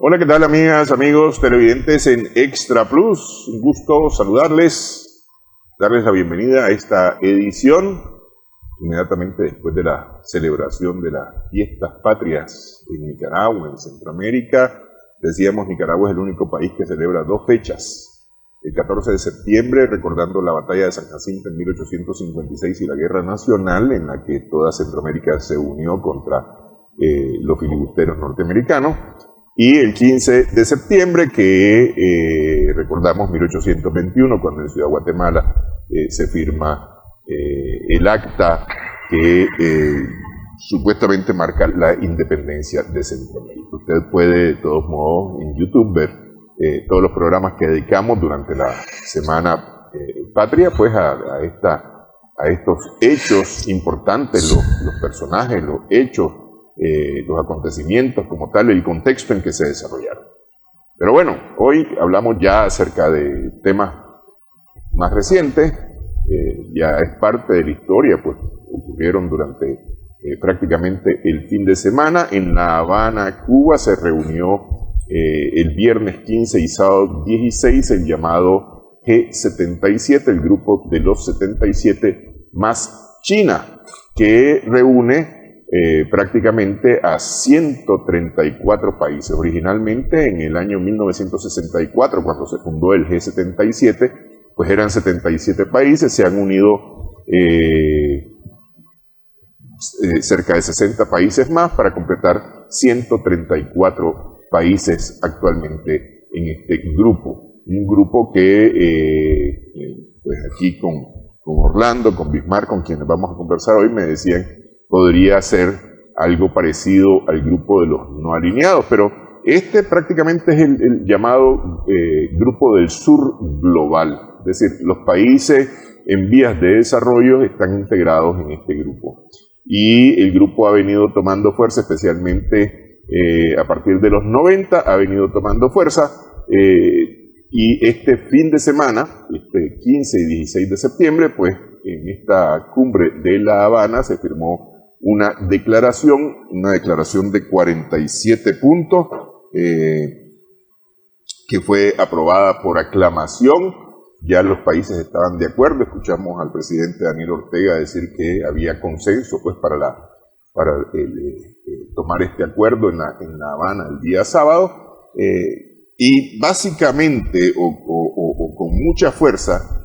Hola, ¿qué tal, amigas, amigos televidentes en Extra Plus? Un gusto saludarles, darles la bienvenida a esta edición, inmediatamente después de la celebración de las fiestas patrias en Nicaragua, en Centroamérica. Decíamos, Nicaragua es el único país que celebra dos fechas. El 14 de septiembre, recordando la batalla de San Jacinto en 1856 y la Guerra Nacional, en la que toda Centroamérica se unió contra los filibusteros norteamericanos. Y el 15 de septiembre, que recordamos 1821, cuando en Ciudad Guatemala se firma el acta que supuestamente marca la independencia de Centroamérica. Usted puede, de todos modos, en YouTube ver todos los programas que dedicamos durante la Semana Patria, pues a estos hechos importantes, los personajes, los hechos, los acontecimientos como tal, el contexto en que se desarrollaron. Pero bueno, hoy hablamos ya acerca de temas más recientes, ya es parte de la historia, pues ocurrieron durante prácticamente el fin de semana. En La Habana, Cuba, se reunió el viernes 15 y sábado 16 el llamado G77, el grupo de los 77 más China, que reúne prácticamente a 134 países. Originalmente, en el año 1964, cuando se fundó el G77, pues eran 77 países, se han unido cerca de 60 países más para completar 134 países actualmente en este grupo. Un grupo que, pues aquí con Orlando, con Bismarck, con quienes vamos a conversar hoy, me decían podría ser algo parecido al grupo de los no alineados, pero este prácticamente es el llamado grupo del sur global, es decir, los países en vías de desarrollo están integrados en este grupo. Y el grupo ha venido tomando fuerza, especialmente a partir de los 90, ha venido tomando fuerza, y este fin de semana, este 15 y 16 de septiembre, pues en esta cumbre de La Habana se firmó una declaración de 47 puntos, que fue aprobada por aclamación. Ya los países estaban de acuerdo. Escuchamos al presidente Daniel Ortega decir que había consenso pues para tomar este acuerdo en La Habana el día sábado, y básicamente o con mucha fuerza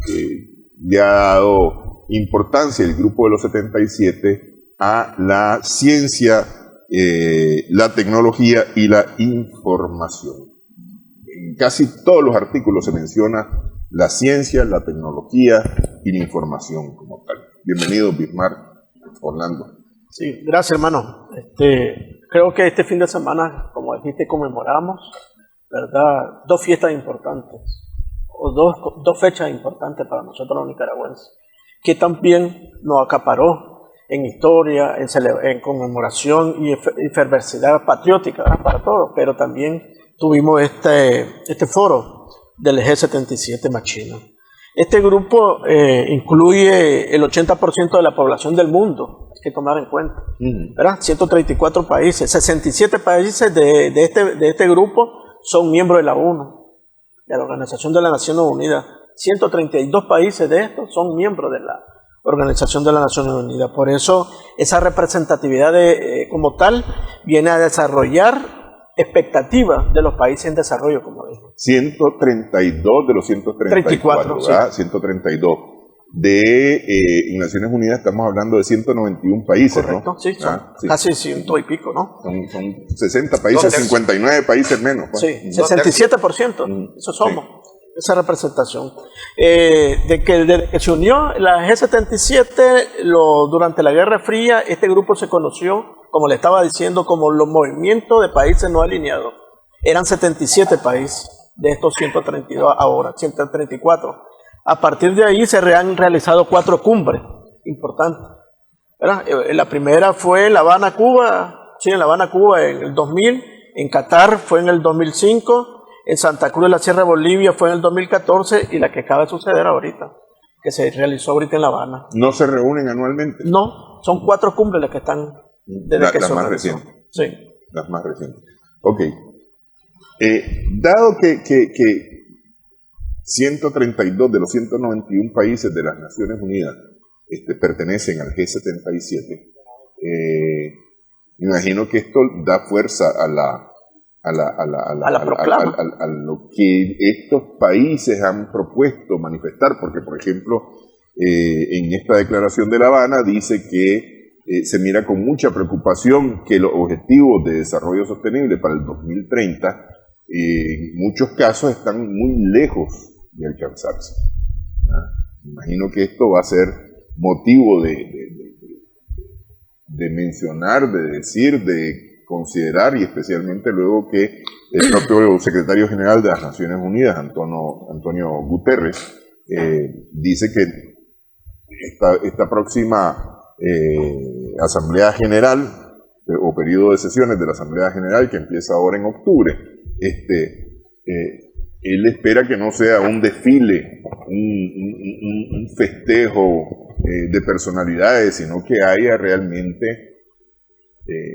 le ha dado importancia el grupo de los 77 a la ciencia, la tecnología y la información. En casi todos los artículos se menciona la ciencia, la tecnología y la información como tal. Bienvenido, Bismarck, Orlando. Sí, gracias, hermano. Creo que este fin de semana, como dijiste, conmemoramos, ¿verdad?, dos fiestas importantes, o dos fechas importantes para nosotros los nicaragüenses, que también nos acaparó en historia, en conmemoración y efervescencia patriótica, ¿verdad?, para todos, pero también tuvimos este foro del G77 más China. Este grupo incluye el 80% de la población del mundo, hay que tomar en cuenta, ¿verdad? 134 países, 67 países de este grupo son miembros de la ONU, de la Organización de las Naciones Unidas. 132 países de estos son miembros de la Organización de las Naciones Unidas. Por eso esa representatividad como tal viene a desarrollar expectativas de los países en desarrollo, como dijo. 132 de los 134, ¿verdad? Sí. 132. En Naciones Unidas estamos hablando de 191 países, correcto, ¿no? Sí, son casi 100 y pico, ¿no? Son 60 países, 59 países menos. Pues. Sí, 67%, eso somos. Sí. Esa representación. Desde que se unió la G77 durante la Guerra Fría, este grupo se conoció, como le estaba diciendo, como los movimientos de países no alineados. Eran 77 países de estos 132 ahora, 134. A partir de ahí se han realizado 4 cumbres importantes, ¿verdad? La primera fue en La Habana, Cuba, sí, en La Habana, Cuba en el 2000, en Qatar fue en el 2005, en Santa Cruz de la Sierra, Bolivia, fue en el 2014, y la que acaba de suceder ahorita, que se realizó ahorita en La Habana. ¿No se reúnen anualmente? No, son 4 cumbres las que están desde que las más recientes. Sí. Las más recientes. Ok. Dado que 132 de los 191 países de las Naciones Unidas pertenecen al G77, me imagino que esto da fuerza a lo que estos países han propuesto manifestar, porque por ejemplo en esta declaración de La Habana dice que se mira con mucha preocupación que los objetivos de desarrollo sostenible para el 2030 en muchos casos están muy lejos de alcanzarse. Me imagino que esto va a ser motivo de mencionar, de decir, de considerar, y especialmente luego que el propio secretario general de las Naciones Unidas, Antonio Guterres, dice que esta próxima Asamblea General o periodo de sesiones de la Asamblea General, que empieza ahora en octubre, él espera que no sea un desfile, un festejo de personalidades, sino que haya realmente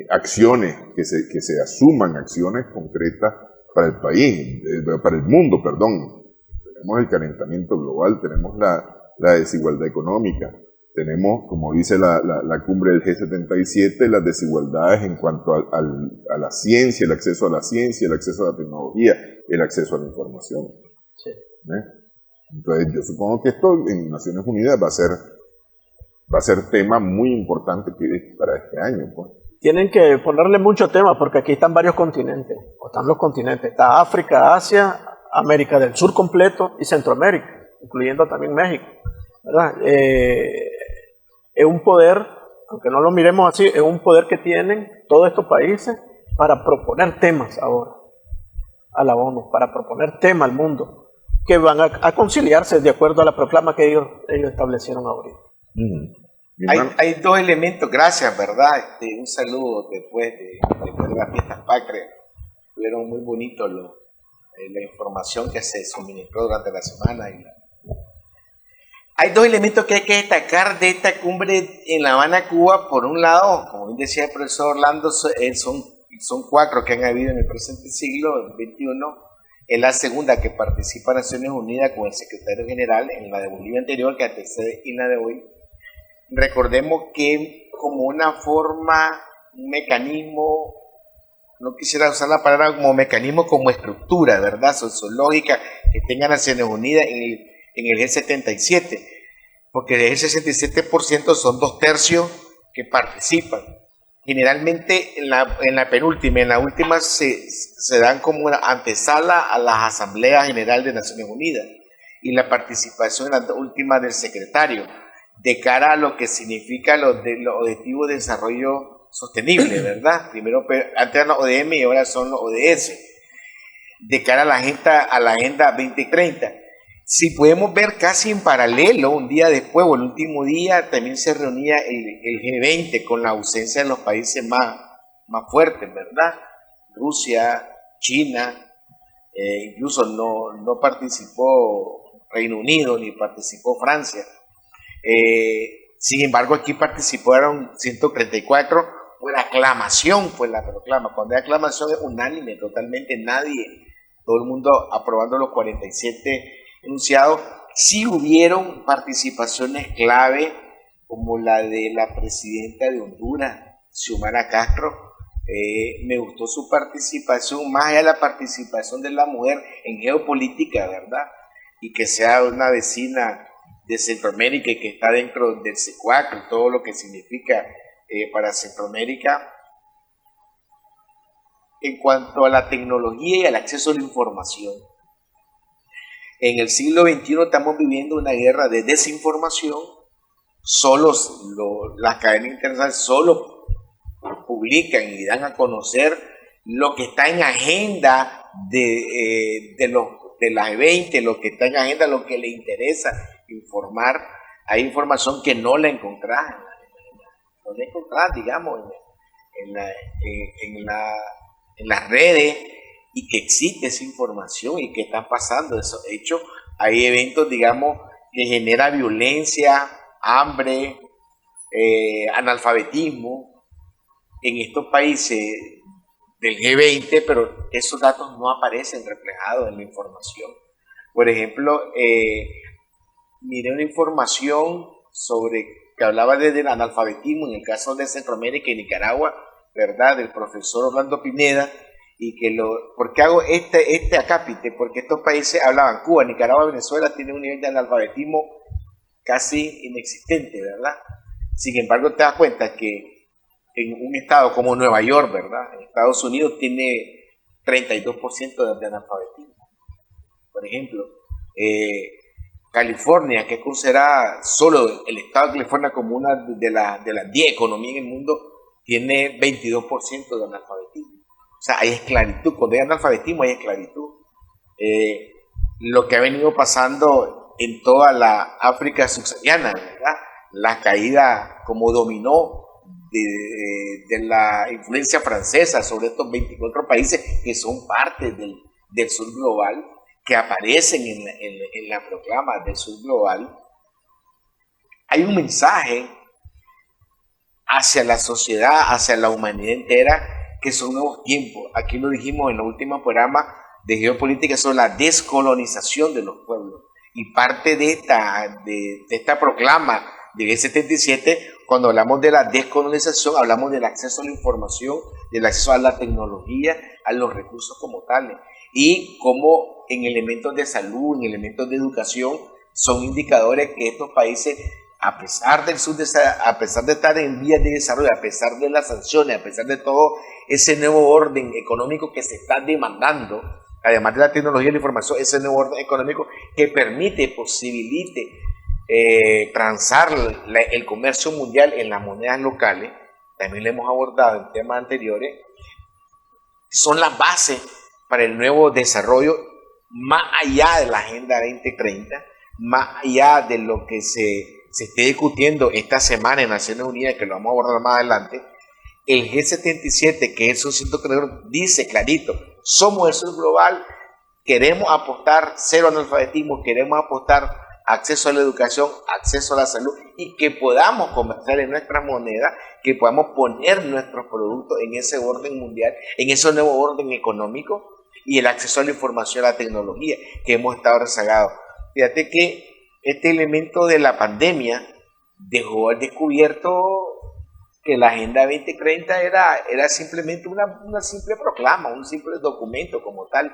acciones, que se asuman acciones concretas para el país, para el mundo, perdón. Tenemos el calentamiento global, tenemos la desigualdad económica, tenemos, como dice la cumbre del G77, las desigualdades en cuanto a la ciencia, el acceso a la ciencia, el acceso a la tecnología, el acceso a la información. Sí. Entonces yo supongo que esto en Naciones Unidas va a ser tema muy importante para este año, pues. Tienen que ponerle mucho tema porque aquí están varios continentes, están los continentes, está África, Asia, América del Sur completo y Centroamérica, incluyendo también México, ¿verdad? Es un poder, aunque no lo miremos así, es un poder que tienen todos estos países para proponer temas ahora a la ONU, para proponer temas al mundo, que van a conciliarse de acuerdo a la proclama que ellos establecieron ahorita. Hay dos elementos, gracias, ¿verdad? Un saludo después de las fiestas patrias. Fueron muy bonitos la información que se suministró durante la semana. Hay dos elementos que hay que destacar de esta cumbre en La Habana, Cuba. Por un lado, como decía el profesor Orlando, son 4 que han habido en el presente siglo, el XXI. Es la segunda que participa Naciones Unidas con el secretario general, en la de Bolivia anterior, que antecede y la de hoy. Recordemos que como una forma, un mecanismo, no quisiera usar la palabra como mecanismo, como estructura, ¿verdad? Sociológica que tenga Naciones Unidas en el G77, porque del G67% son 2/3 que participan. Generalmente en la penúltima, en la última se dan como una antesala a la Asamblea General de Naciones Unidas y la participación en la última del secretario, de cara a lo que significa los objetivos de desarrollo sostenible, ¿verdad? Primero, antes eran los ODM y ahora son los ODS, de cara a la Agenda 2030. Si podemos ver casi en paralelo, un día después o el último día, también se reunía el G20 con la ausencia de los países más fuertes, ¿verdad? Rusia, China, incluso no participó Reino Unido ni participó Francia. Sin embargo, aquí participaron 134 por aclamación, pues la proclama. Cuando hay aclamación es unánime, totalmente nadie, todo el mundo aprobando los 47 enunciados. Sí hubieron participaciones clave, como la de la presidenta de Honduras, Xiomara Castro. Me gustó su participación, más allá de la participación de la mujer en geopolítica, ¿verdad? Y que sea una vecina de Centroamérica y que está dentro del CECUAC y todo lo que significa para Centroamérica. En cuanto a la tecnología y al acceso a la información, en el siglo XXI estamos viviendo una guerra de desinformación. Las cadenas internacionales solo publican y dan a conocer lo que está en agenda de las 20, lo que está en agenda, lo que le interesa informar. Hay información que no la encontrás, digamos, en las redes, y que existe esa información y que están pasando esos hechos. Hay eventos, digamos, que genera violencia, hambre, analfabetismo en estos países del G20, pero esos datos no aparecen reflejados en la información. Por ejemplo, miré una información sobre que hablaba del analfabetismo en el caso de Centroamérica y Nicaragua, ¿verdad? Del profesor Orlando Pineda, y que ¿por qué hago este acápite? Porque estos países hablaban, Cuba, Nicaragua, Venezuela, tienen un nivel de analfabetismo casi inexistente, ¿verdad? Sin embargo, te das cuenta que en un estado como Nueva York, ¿verdad? En Estados Unidos tiene 32% de analfabetismo. Por ejemplo, California, que es considerada solo el estado de California como una de las 10 economías en el mundo, tiene 22% de analfabetismo. O sea, hay esclavitud. Cuando hay analfabetismo hay esclavitud. Lo que ha venido pasando en toda la África subsahariana, ¿verdad? La caída como dominó de la influencia francesa sobre estos 24 países que son parte del sur global, que aparecen en la proclama del sur global. Hay un mensaje hacia la sociedad, hacia la humanidad entera, que son nuevos tiempos. Aquí lo dijimos en el último programa de geopolítica sobre la descolonización de los pueblos. Y parte de esta proclama del G77, cuando hablamos de la descolonización, hablamos del acceso a la información, del acceso a la tecnología, a los recursos como tales. Y como en elementos de salud, en elementos de educación, son indicadores que estos países, a pesar de estar en vías de desarrollo, a pesar de las sanciones, a pesar de todo ese nuevo orden económico que se está demandando, además de la tecnología y la información, ese nuevo orden económico que posibilite transar el comercio mundial en las monedas locales, también lo hemos abordado en temas anteriores, son las bases para el nuevo desarrollo, más allá de la Agenda 2030, más allá de lo que se esté discutiendo esta semana en Naciones Unidas, que lo vamos a abordar más adelante. El G77, que es un centro creador, dice clarito, somos el sur global, queremos apostar cero analfabetismo, queremos apostar acceso a la educación, acceso a la salud, y que podamos comerciar en nuestras monedas, que podamos poner nuestros productos en ese orden mundial, en ese nuevo orden económico, y el acceso a la información, a la tecnología, que hemos estado rezagados. Fíjate que este elemento de la pandemia dejó al descubierto que la Agenda 2030 era simplemente una simple proclama, un simple documento como tal,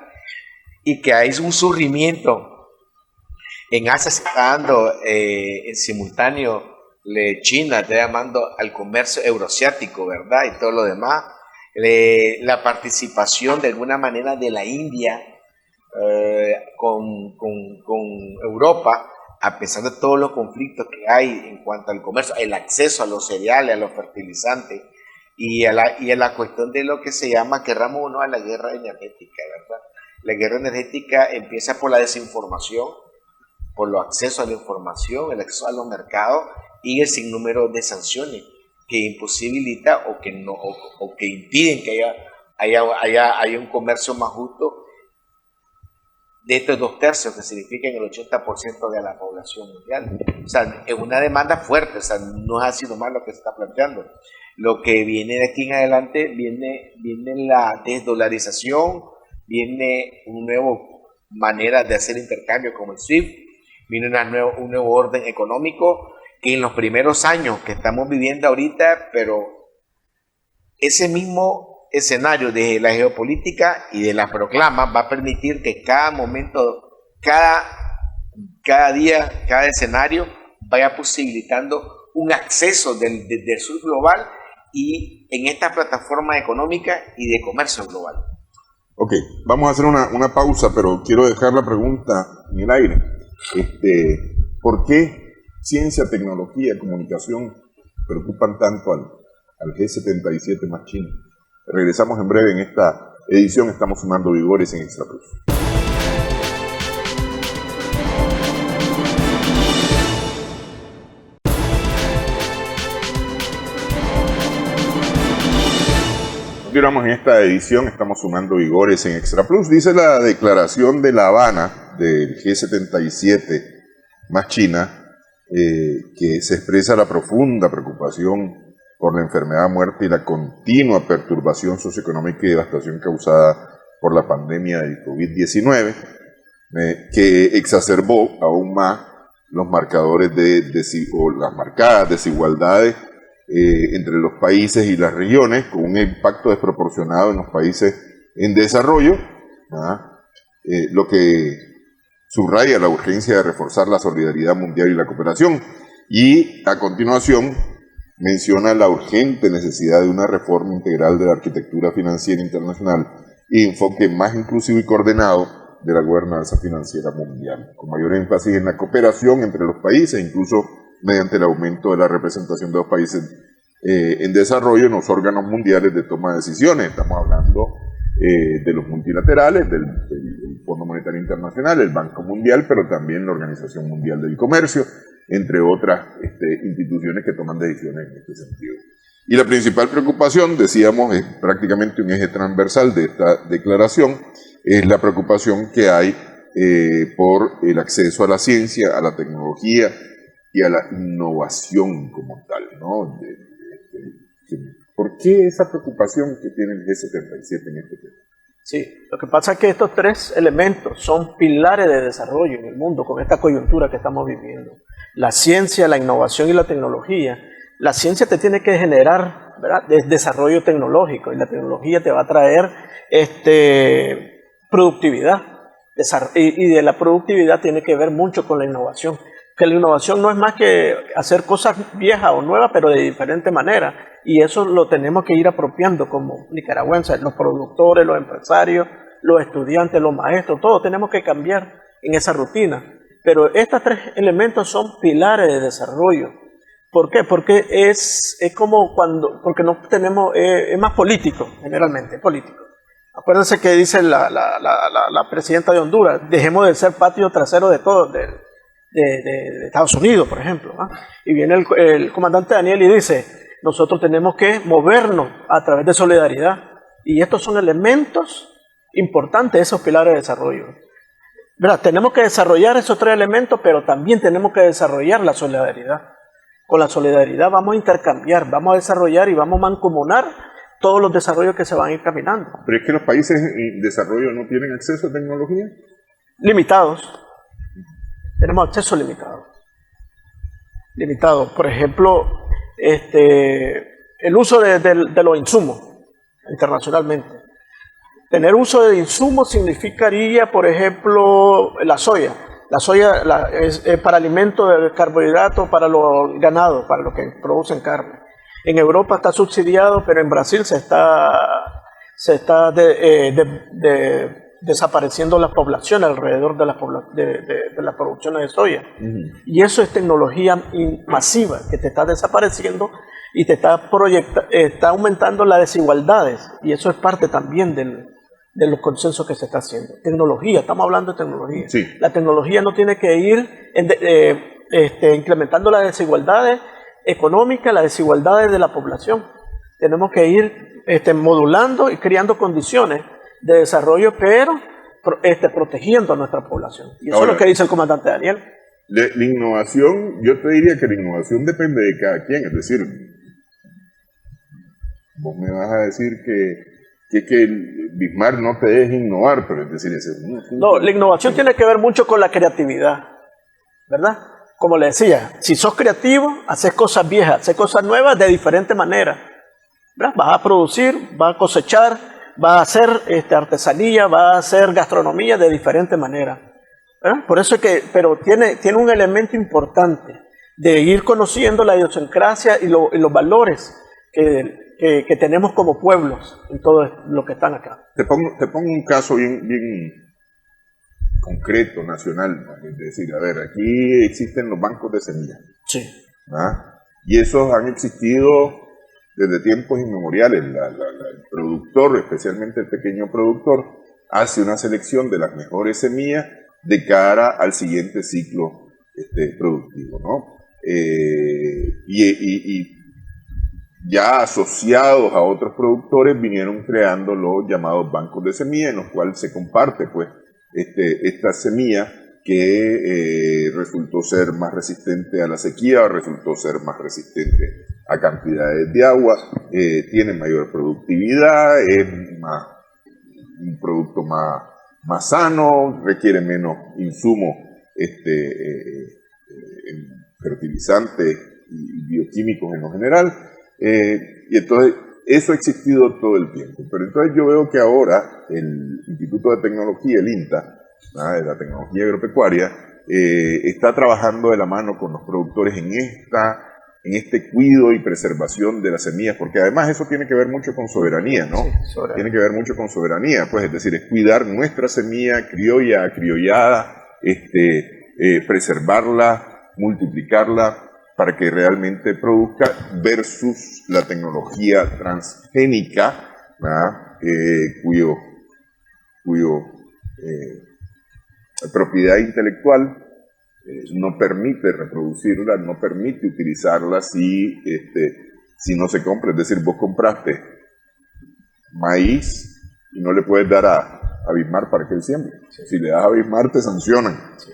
y que hay un surgimiento. En Asia se está dando en simultáneo, China está llamando al comercio euroasiático, ¿verdad? Y todo lo demás. La participación de alguna manera de la India con Europa, a pesar de todos los conflictos que hay en cuanto al comercio, el acceso a los cereales, a los fertilizantes y a la cuestión de lo que se llama, querramos o no, a la guerra energética, ¿verdad? La guerra energética empieza por la desinformación, por los accesos a la información, el acceso a los mercados y el sinnúmero de sanciones que imposibilita o que impiden que haya un comercio más justo de estos 2/3 que significan el 80% de la población mundial. O sea, es una demanda fuerte, o sea, no ha sido mal lo que se está planteando. Lo que viene de aquí en adelante, viene la desdolarización, viene una nueva manera de hacer intercambio como el SWIFT, viene un nuevo orden económico que en los primeros años que estamos viviendo ahorita, pero ese mismo escenario de la geopolítica y de la proclama va a permitir que cada momento, cada día, cada escenario vaya posibilitando un acceso del sur global y en esta plataforma económica y de comercio global. Ok, vamos a hacer una pausa, pero quiero dejar la pregunta en el aire. ¿Por qué ciencia, tecnología, comunicación preocupan tanto al G77 más China? Regresamos en breve en esta edición. Estamos sumando vigores en Extra Plus. Continuamos en esta edición. Estamos sumando vigores en Extra Plus. Dice la declaración de La Habana del G77 más China, que se expresa la profunda preocupación por la enfermedad, muerte y la continua perturbación socioeconómica y devastación causada por la pandemia del COVID-19, que exacerbó aún más los marcadores o las marcadas desigualdades entre los países y las regiones, con un impacto desproporcionado en los países en desarrollo, lo que subraya la urgencia de reforzar la solidaridad mundial y la cooperación. Y a continuación menciona la urgente necesidad de una reforma integral de la arquitectura financiera internacional y enfoque más inclusivo y coordinado de la gobernanza financiera mundial, con mayor énfasis en la cooperación entre los países, incluso mediante el aumento de la representación de los países en desarrollo en los órganos mundiales de toma de decisiones. Estamos hablando de los multilaterales, del Fondo Monetario Internacional, el Banco Mundial, pero también la Organización Mundial del Comercio, entre otras instituciones que toman decisiones en este sentido. Y la principal preocupación, decíamos, es prácticamente un eje transversal de esta declaración, es la preocupación que hay por el acceso a la ciencia, a la tecnología y a la innovación como tal, ¿no? ¿Por qué esa preocupación que tiene el G77 en este tema? Sí, lo que pasa es que estos tres elementos son pilares de desarrollo en el mundo con esta coyuntura que estamos viviendo. La ciencia, la innovación y la tecnología. La ciencia te tiene que generar, ¿verdad?, desarrollo tecnológico, y la tecnología te va a traer productividad. Y de la productividad tiene que ver mucho con la innovación. Que la innovación no es más que hacer cosas viejas o nuevas, pero de diferente manera. Y eso lo tenemos que ir apropiando como nicaragüenses, los productores, los empresarios, los estudiantes, los maestros, todos tenemos que cambiar en esa rutina. Pero estos tres elementos son pilares de desarrollo. ¿Por qué? Porque es como porque no tenemos, es más político, generalmente, político. Acuérdense que dice la presidenta de Honduras, dejemos de ser patio trasero de todos, de Estados Unidos, por ejemplo, ¿no? Y viene el comandante Daniel y dice, nosotros tenemos que movernos a través de solidaridad. Y estos son elementos importantes, esos pilares de desarrollo. ¿Verdad? Tenemos que desarrollar esos tres elementos, pero también tenemos que desarrollar la solidaridad. Con la solidaridad vamos a intercambiar, vamos a desarrollar y vamos a mancomunar todos los desarrollos que se van a ir caminando. ¿Pero es que los países en desarrollo no tienen acceso a tecnología? Limitados. Tenemos acceso limitado. Limitado. Por ejemplo, el uso de los insumos internacionalmente. Tener uso de insumos significaría, por ejemplo, la soya. La soya es para alimento de carbohidratos para los ganados, para los que producen carne. En Europa está subsidiado, pero en Brasil se está desapareciendo la población alrededor de las producciones de soya. Y eso es tecnología masiva que te está desapareciendo y te está aumentando las desigualdades. Y eso es parte también de los consensos que se está haciendo. Tecnología, estamos hablando de tecnología. Sí. La tecnología no tiene que ir incrementando las desigualdades económicas, las desigualdades de la población. Tenemos que ir modulando y creando condiciones de desarrollo, pero protegiendo a nuestra población. Y eso ahora, es lo que dice el comandante Daniel. La innovación, yo te diría que la innovación depende de cada quien. Es decir, vos me vas a decir que Bismarck no te deje innovar, pero es decir, no, la innovación tiene que ver mucho con la creatividad, ¿verdad? Como le decía, si sos creativo, haces cosas viejas, haces cosas nuevas de diferente manera, ¿verdad? Vas a producir, vas a cosechar, vas a hacer artesanía, vas a hacer gastronomía de diferente manera, ¿verdad? Por eso es que, pero tiene un elemento importante de ir conociendo la idiosincrasia y los valores que tenemos como pueblos en todo lo que están acá. Te pongo un caso bien concreto, nacional. Es decir, a ver, aquí existen los bancos de semillas. Sí. Y esos han existido desde tiempos inmemoriales. El productor, especialmente el pequeño productor, hace una selección de las mejores semillas de cara al siguiente ciclo productivo, ¿no? Y ya asociados a otros productores vinieron creando los llamados bancos de semillas, en los cuales se comparte pues estas semillas que resultó ser más resistente a la sequía, resultó ser más resistente a cantidades de agua, tiene mayor productividad, es un producto más sano, requiere menos insumos fertilizantes y bioquímicos en lo general, y entonces eso ha existido todo el tiempo. Pero entonces yo veo que ahora el Instituto de Tecnología, el INTA, de la tecnología agropecuaria, está trabajando de la mano con los productores en este cuidado y preservación de las semillas, porque además eso tiene que ver mucho con soberanía, ¿no? Sí, tiene que ver mucho con soberanía, pues es decir, es cuidar nuestra semilla criolla, acriollada, preservarla, multiplicarla para que realmente produzca versus la tecnología transgénica, cuyo propiedad intelectual no permite reproducirla, no permite utilizarla si no se compra. Es decir, vos compraste maíz y no le puedes dar a Bismarck para que él siembre. Sí. Si le das a Bismarck te sancionan. Sí.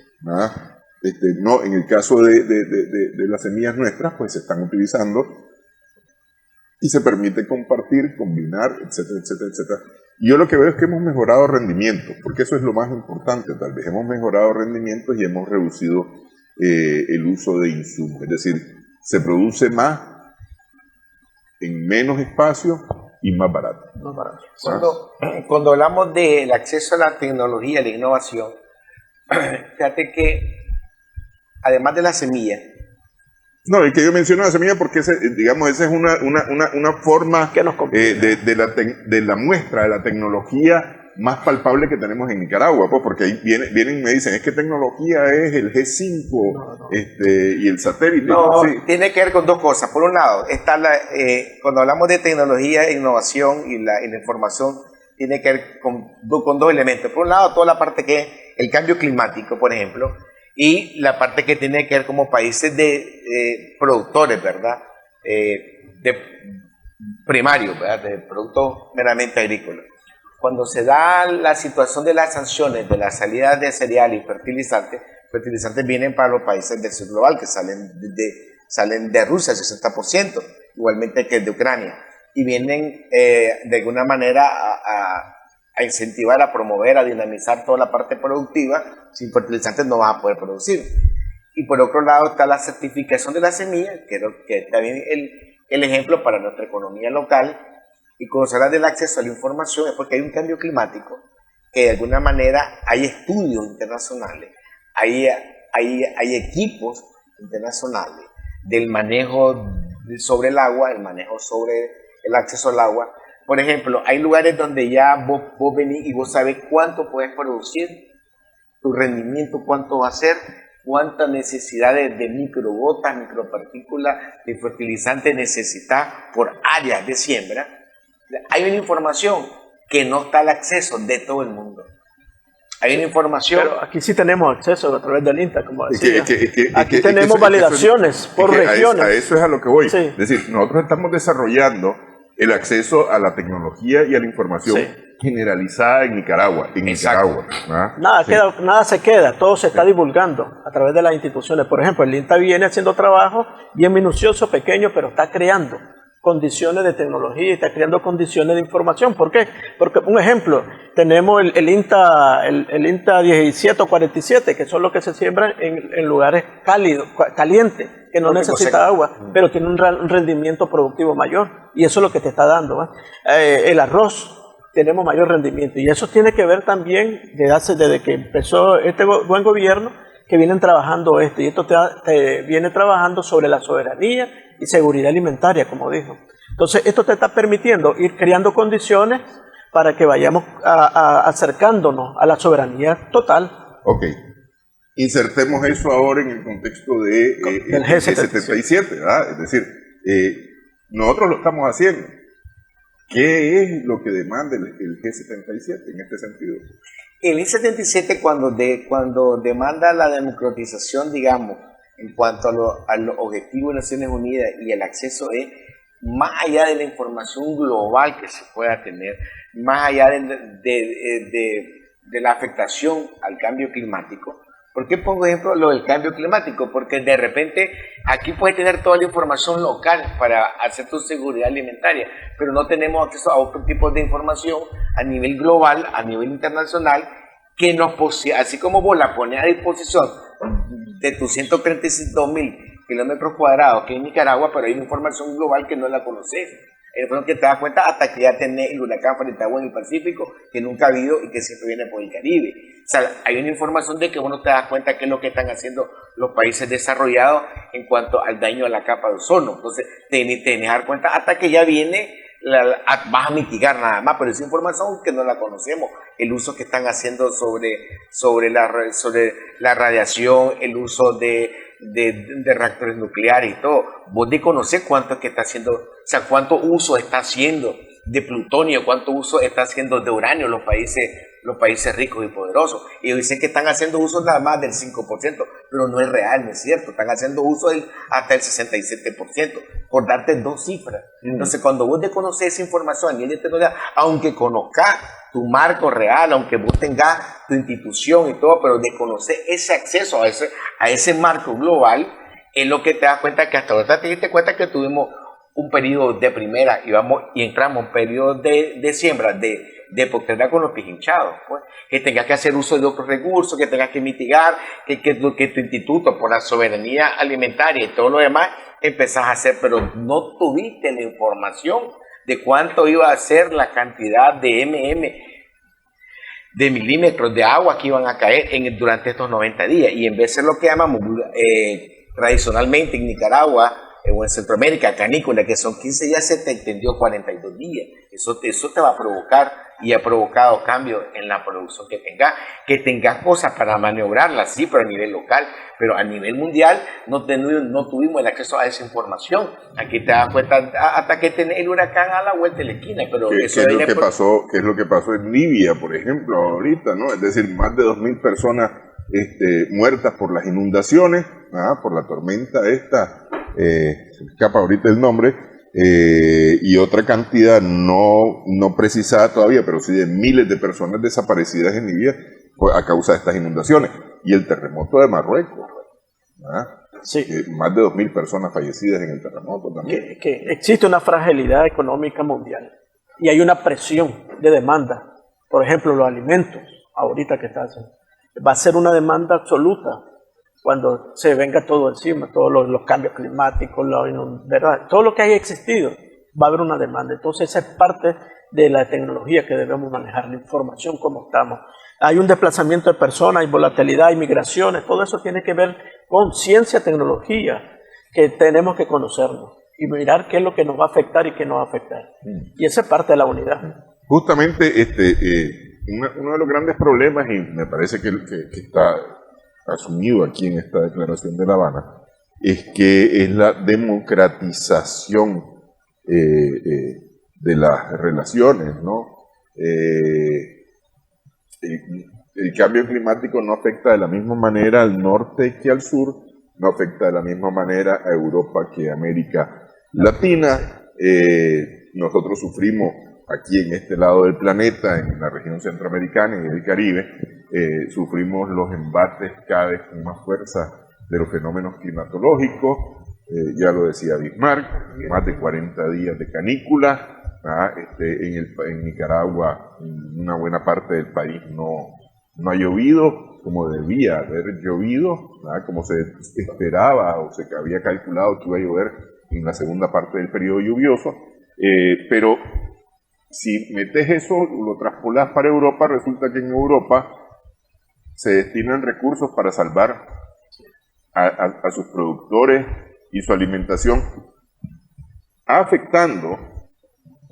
No, en el caso de las semillas nuestras, pues se están utilizando y se permite compartir, combinar, etcétera, etcétera, etcétera. Y yo lo que veo es que hemos mejorado rendimiento, porque eso es lo más importante, tal vez. Hemos mejorado rendimientos y hemos reducido el uso de insumos. Es decir, se produce más en menos espacio y más barato. Más barato. Cuando hablamos del acceso a la tecnología, a la innovación, fíjate que además de la semilla, no, es que yo menciono la semilla porque esa es una forma de la muestra de la tecnología más palpable que tenemos en Nicaragua, pues, porque ahí vienen y me dicen, es que tecnología es el G5 y el satélite. No, sí. Tiene que ver con dos cosas. Por un lado, está cuando hablamos de tecnología, innovación y la información, tiene que ver con dos elementos. Por un lado, toda la parte que es el cambio climático, por ejemplo, y la parte que tiene que ver como países de productores, ¿verdad? De primarios, ¿verdad? De productos meramente agrícolas. Cuando se da la situación de las sanciones, de la salida de cereal y fertilizantes vienen para los países del sur global, que salen de Rusia, el 60%, igualmente que de Ucrania, y vienen de alguna manera a incentivar, a promover, a dinamizar toda la parte productiva. Sin fertilizantes no vas a poder producir. Y por otro lado está la certificación de la semilla, que está bien el ejemplo para nuestra economía local. Y cuando se habla del acceso a la información es porque hay un cambio climático, que de alguna manera hay estudios internacionales, hay equipos internacionales del manejo sobre el agua, el manejo sobre el acceso al agua. Por ejemplo, hay lugares donde ya vos venís y vos sabés cuánto puedes producir, tu rendimiento cuánto va a ser, cuántas necesidades de microgotas, micropartículas, de fertilizantes necesitas por áreas de siembra. Hay una información que no está al acceso de todo el mundo. Hay una información... Pero aquí sí tenemos acceso a través del INTA, como decía. Aquí tenemos validaciones por regiones. A eso es a lo que voy. Sí. Es decir, nosotros estamos desarrollando el acceso a la tecnología y a la información generalizada en Nicaragua. Nada se queda, todo se está divulgando a través de las instituciones. Por ejemplo, el INTA viene haciendo trabajo bien minucioso, pequeño, pero está creando condiciones de tecnología y está creando condiciones de información. ¿Por qué? Porque, un ejemplo, tenemos el INTA 17 o 47, que son los que se siembran en lugares cálidos, calientes, que no necesita agua, pero tiene un rendimiento productivo mayor, y eso es lo que te está dando. El arroz, tenemos mayor rendimiento, y eso tiene que ver también desde que empezó este buen gobierno, que vienen trabajando esto, y esto te viene trabajando sobre la soberanía y seguridad alimentaria, como dijo. Entonces, esto te está permitiendo ir creando condiciones para que vayamos acercándonos a la soberanía total. Ok. Insertemos eso ahora en el contexto del G77, ¿verdad? Es decir, nosotros lo estamos haciendo. ¿Qué es lo que demanda el G77 en este sentido? El G77 cuando demanda la democratización, digamos, en cuanto a los objetivos de Naciones Unidas y el acceso es más allá de la información global que se pueda tener, más allá de la afectación al cambio climático, ¿Por qué pongo ejemplo lo del cambio climático? Porque de repente aquí puedes tener toda la información local para hacer tu seguridad alimentaria, pero no tenemos acceso a otro tipo de información a nivel global, a nivel internacional, que nos así como vos la pones a disposición de tus 132.000 kilómetros cuadrados que en Nicaragua, pero hay una información global que no la conoces. Es lo que te das cuenta hasta que ya tenés el huracán frente a agua en el Pacífico, que nunca ha habido y que siempre viene por el Caribe. O sea, hay una información de que uno te das cuenta qué es lo que están haciendo los países desarrollados en cuanto al daño a la capa de ozono. Entonces, te tenés que dar cuenta hasta que ya viene, vas a mitigar nada más, pero esa información que no la conocemos, el uso que están haciendo sobre la radiación, el uso de reactores nucleares y todo. Vos de conocer cuánto es que está haciendo, o sea, cuánto uso está haciendo de plutonio, cuánto uso está haciendo de uranio los países ricos y poderosos. Y dicen que están haciendo uso nada más del 5%, pero no es real, no es cierto. Están haciendo uso hasta el 67%, por darte dos cifras. Entonces, cuando vos de conocer esa información a nivel de tecnología, aunque conozcas tu marco real, aunque vos tengas tu institución y todo, pero de conocer ese acceso a ese marco global, es lo que te das cuenta que hasta ahora te diste cuenta que tuvimos un periodo de primera y entramos en un periodo de siembra, de postergar con los pies hinchados, pues, que tengas que hacer uso de otros recursos, que tengas que mitigar, que tu instituto por la soberanía alimentaria y todo lo demás empezás a hacer, pero no tuviste la información de cuánto iba a ser la cantidad de de milímetros de agua que iban a caer durante estos 90 días. Y en vez de lo que llamamos tradicionalmente en Nicaragua o en Centroamérica, canícula, que son 15 días, se te extendió 42 días. Eso te va a provocar y ha provocado cambios en la producción que tengas cosas para maniobrarla, sí, pero a nivel local, pero a nivel mundial no tuvimos el acceso a esa información. Aquí te das cuenta hasta que tenés el huracán a la vuelta de la esquina, pero ¿Qué es lo que pasó en Libia, por ejemplo, ahorita, ¿no? Es decir, más de 2.000 personas muertas por las inundaciones, por la tormenta esta, se me escapa ahorita el nombre, y otra cantidad no precisada todavía, pero sí de miles de personas desaparecidas en Libia a causa de estas inundaciones. Y el terremoto de Marruecos, sí. Más de 2.000 personas fallecidas en el terremoto también. Que existe una fragilidad económica mundial y hay una presión de demanda. Por ejemplo, los alimentos, ahorita que está haciendo, va a ser una demanda absoluta cuando se venga todo encima, todos los cambios climáticos, ¿verdad? Todo lo que haya existido, va a haber una demanda. Entonces esa es parte de la tecnología que debemos manejar, la información como estamos. Hay un desplazamiento de personas, hay volatilidad, hay migraciones, todo eso tiene que ver con ciencia, tecnología, que tenemos que conocernos y mirar qué es lo que nos va a afectar y qué no va a afectar. Y esa es parte de la unidad. Justamente uno de los grandes problemas, y me parece que está asumido aquí en esta declaración de La Habana, es que es la democratización de las relaciones, ¿no? El cambio climático no afecta de la misma manera al norte que al sur, no afecta de la misma manera a Europa que a América Latina. Nosotros sufrimos aquí en este lado del planeta, en la región centroamericana y en el Caribe, sufrimos los embates cada vez con más fuerza de los fenómenos climatológicos. Ya lo decía Bismarck, más de 40 días de canícula. En Nicaragua, una buena parte del país no ha llovido como debía haber llovido, como se esperaba o se había calculado que iba a llover en la segunda parte del periodo lluvioso. Pero si metes eso, lo traspolas para Europa, resulta que en Europa se destinan recursos para salvar a sus productores y su alimentación, afectando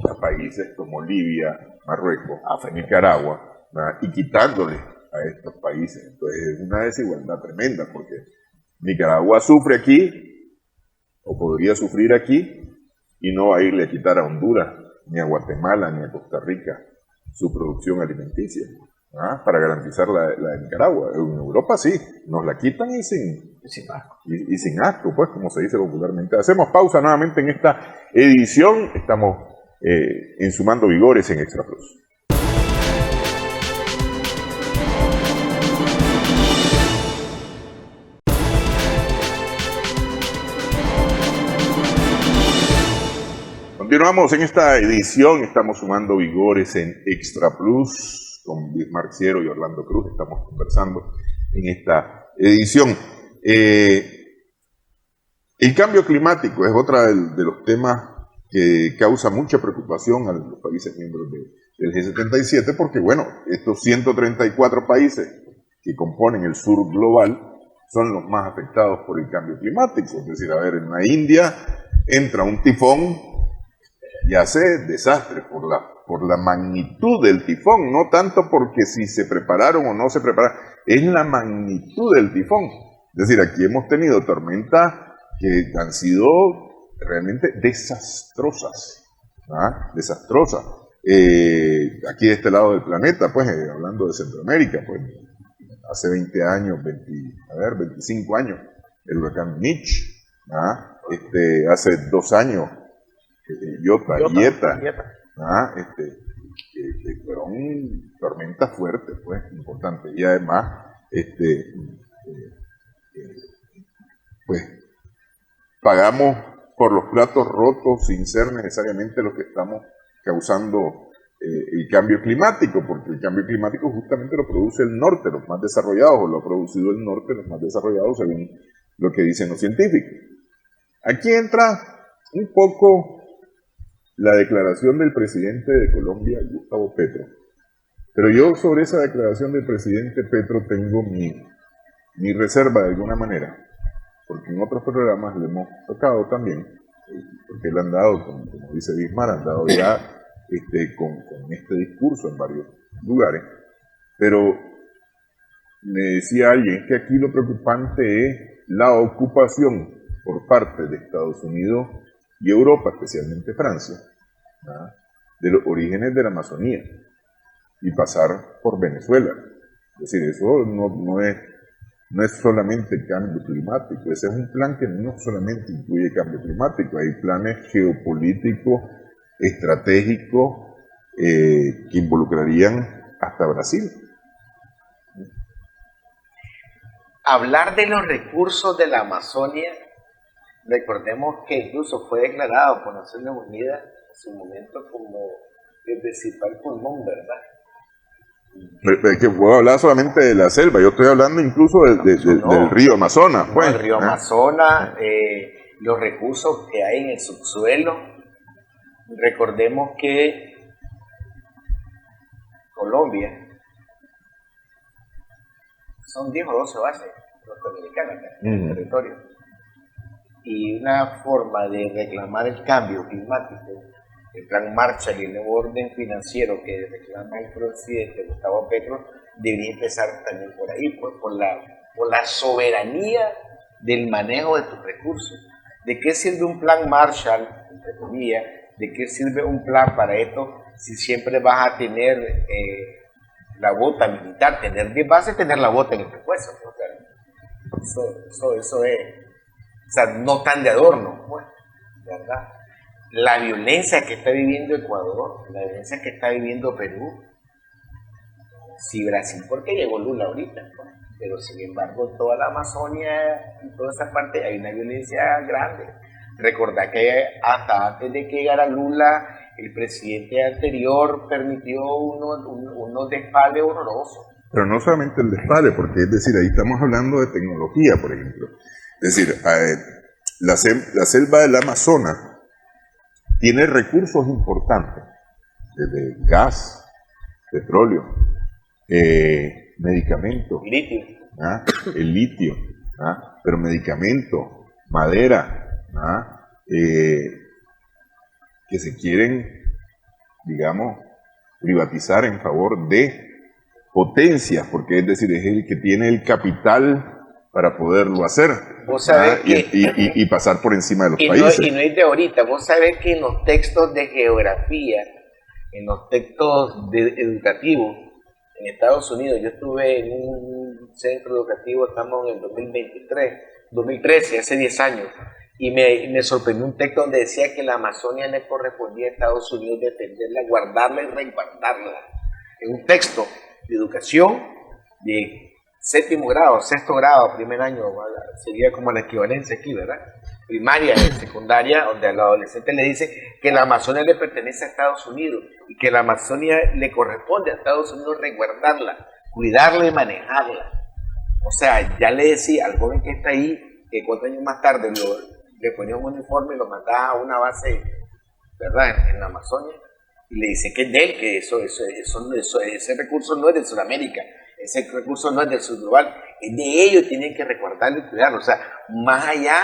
a países como Libia, Marruecos, Nicaragua, y quitándole a estos países. Entonces es una desigualdad tremenda, porque Nicaragua sufre aquí, o podría sufrir aquí, y no va a irle a quitar a Honduras, ni a Guatemala, ni a Costa Rica su producción alimenticia, para garantizar la de Nicaragua. En Europa sí, nos la quitan y sin asco, pues, como se dice popularmente. Hacemos pausa nuevamente en esta edición. Estamos en Sumando Vigores en Extra Plus. Continuamos en esta edición, estamos sumando vigores en Extra Plus con Bismarck Ciero y Orlando Cruz, estamos conversando en esta edición. El cambio climático es otra de los temas que causa mucha preocupación a los países miembros del G77, porque bueno, estos 134 países que componen el sur global son los más afectados por el cambio climático. Es decir, a ver, en la India entra un tifón y hace desastre por la magnitud del tifón, no tanto porque si se prepararon o no se prepararon, es la magnitud del tifón. Es decir, aquí hemos tenido tormentas que han sido realmente desastrosas, ¿ah? Desastrosas. Aquí de este lado del planeta, pues, hablando de Centroamérica, pues, hace 20 años, 25 años, el huracán Mitch, ¿ah? Hace 2 años, Iota, ¿ah? Fueron tormentas fuertes, pues, importantes, y además, pues, pagamos por los platos rotos sin ser necesariamente los que estamos causando el cambio climático, porque el cambio climático justamente lo produce el norte, los más desarrollados, o lo ha producido el norte, los más desarrollados, según lo que dicen los científicos. Aquí entra un poco la declaración del presidente de Colombia, Gustavo Petro. Pero yo sobre esa declaración del presidente Petro tengo mi reserva de alguna manera, porque en otros programas le hemos tocado también, porque él ha andado, como dice Bismarck, ha andado ya con este discurso en varios lugares, pero me decía alguien que aquí lo preocupante es la ocupación por parte de Estados Unidos y Europa, especialmente Francia, ¿verdad?, de los orígenes de la Amazonía y pasar por Venezuela. Es decir, eso no es solamente cambio climático, ese es un plan que no solamente incluye cambio climático, hay planes geopolíticos, estratégicos, que involucrarían hasta Brasil. Hablar de los recursos de la Amazonia, recordemos que incluso fue declarado por Naciones Unidas en su momento como el principal pulmón, ¿verdad? Que puedo hablar solamente de la selva, yo estoy hablando incluso del río Amazonas. No, pues, el río Amazonas, los recursos que hay en el subsuelo. Recordemos que Colombia son 10 o 12 bases norteamericanas en el territorio. Y una forma de reclamar el cambio climático, el plan Marshall y el nuevo orden financiero que reclama el presidente Gustavo Petro, debería empezar también por ahí, pues, por la soberanía del manejo de tus recursos. ¿De qué sirve un plan Marshall, entre comillas? ¿De qué sirve un plan para esto si siempre vas a tener la bota militar, tener 10 bases, tener la bota en el pescuezo? O sea, eso es, o sea, no tan de adorno, pues, ¿verdad? La violencia que está viviendo Ecuador, la violencia que está viviendo Perú, sí, Brasil, porque llegó Lula ahorita, pues, pero sin embargo toda la Amazonia y toda esa parte hay una violencia grande. Recordad que hasta antes de que llegara Lula, el presidente anterior permitió unos despales horrorosos. Pero no solamente el despale, porque es decir, ahí estamos hablando de tecnología, por ejemplo. Es decir, la selva del Amazonas tiene recursos importantes, desde gas, petróleo, medicamentos, Litio. ¿ah? El litio, ¿ah? Pero medicamentos, madera, ¿ah? Que se quieren, digamos, privatizar en favor de potencias, porque es decir, es el que tiene el capital para poderlo hacer, vos sabés y pasar por encima de los países. Y no es de ahorita, vos sabés que en los textos de geografía, en los textos educativos en Estados Unidos, yo estuve en un centro educativo, estamos en el 2013, hace 10 años, y me sorprendió un texto donde decía que la Amazonia le correspondía a Estados Unidos defenderla, guardarla y resguardarla. En un texto de educación de sexto grado, primer año, sería como la equivalencia aquí, ¿verdad? primaria y secundaria, donde al adolescente le dice que la Amazonia le pertenece a Estados Unidos y que la Amazonia le corresponde a Estados Unidos resguardarla, cuidarla y manejarla. O sea, ya le decía al joven que está ahí, que 4 años más tarde le ponía un uniforme y lo mandaba a una base, ¿verdad?, en la Amazonia, y le dice que es de él, que ese recurso no es de Sudamérica, ese recurso no es del sur global, es de ellos, tienen que recordarlo y cuidarlo. O sea, más allá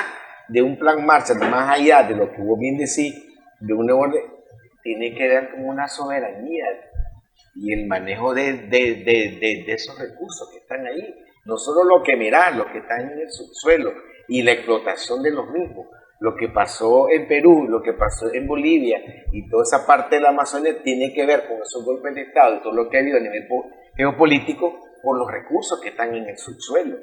de un plan Marshall, más allá de lo que vos bien decís, de un nuevo orden, tiene que ver con una soberanía y el manejo de esos recursos que están ahí. No solo lo que mirás, lo que está en el subsuelo y la explotación de los mismos. Lo que pasó en Perú, lo que pasó en Bolivia y toda esa parte de la Amazonia tiene que ver con esos golpes de Estado y todo lo que ha habido a nivel geopolítico por los recursos que están en el subsuelo,